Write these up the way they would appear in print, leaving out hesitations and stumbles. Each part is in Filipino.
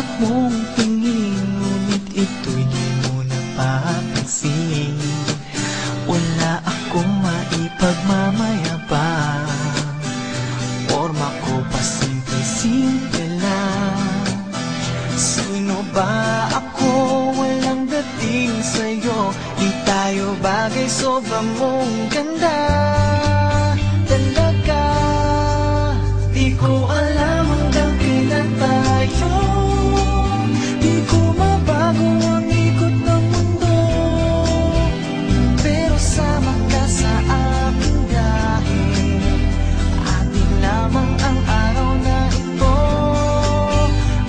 harap mong tingin, ngunit ito'y di mo napapansin. Wala akong maipagmamayabang, forma ko pa simple-simple lang. Sino ba ako? Walang dating sa'yo, di tayo bagay, sobra mong ganda. Talaga, di ko alam hanggang kailan tayo. Di ko mabago ang ikot ng mundo, pero sama ka sa aking gahe. Atin lamang ang araw na ito.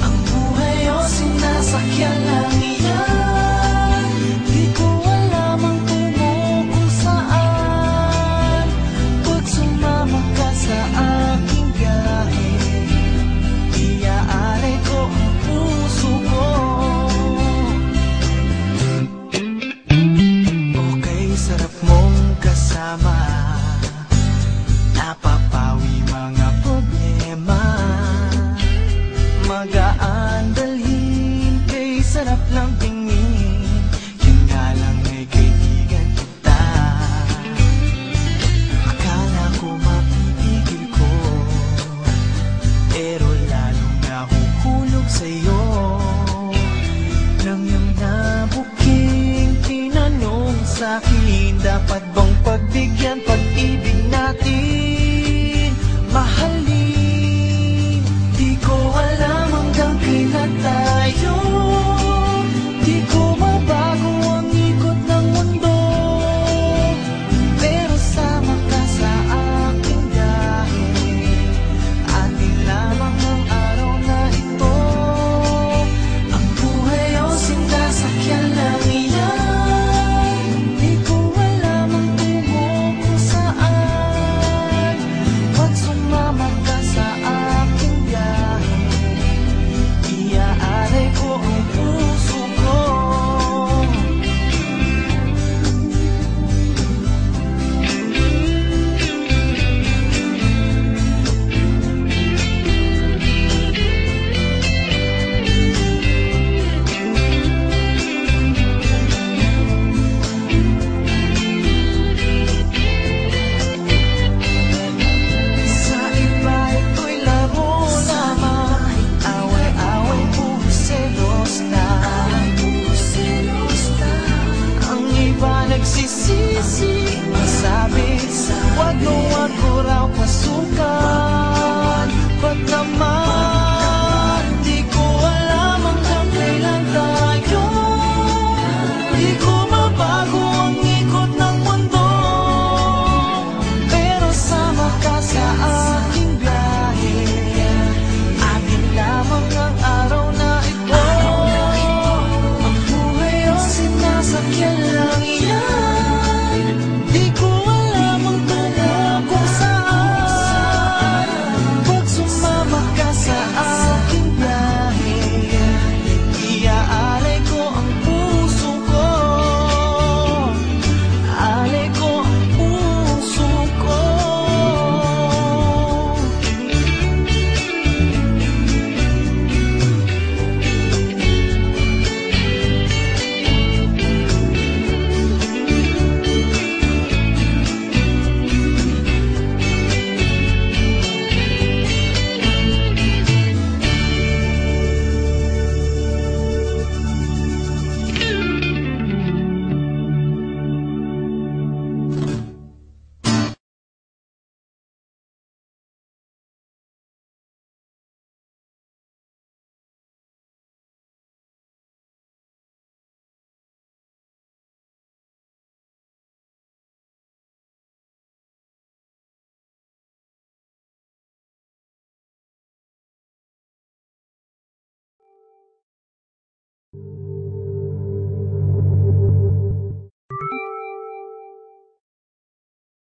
Ang buhay o sinasakyan lang iyan. Di ko alam ang tungo kung saan. Pag sumama ka sa aking gahe, iaalay ko ang puso ko. Okay, sarap mong kasama, napapawi mga problema. Magaan dalhin, kay sarap lang tingin. Yan nga lang ay kaibigan kita. Akala ko mapipigil ko, pero lalong nahuhulog sa'yo. Nang yung nabuking tinanong sa'kin, dapat ba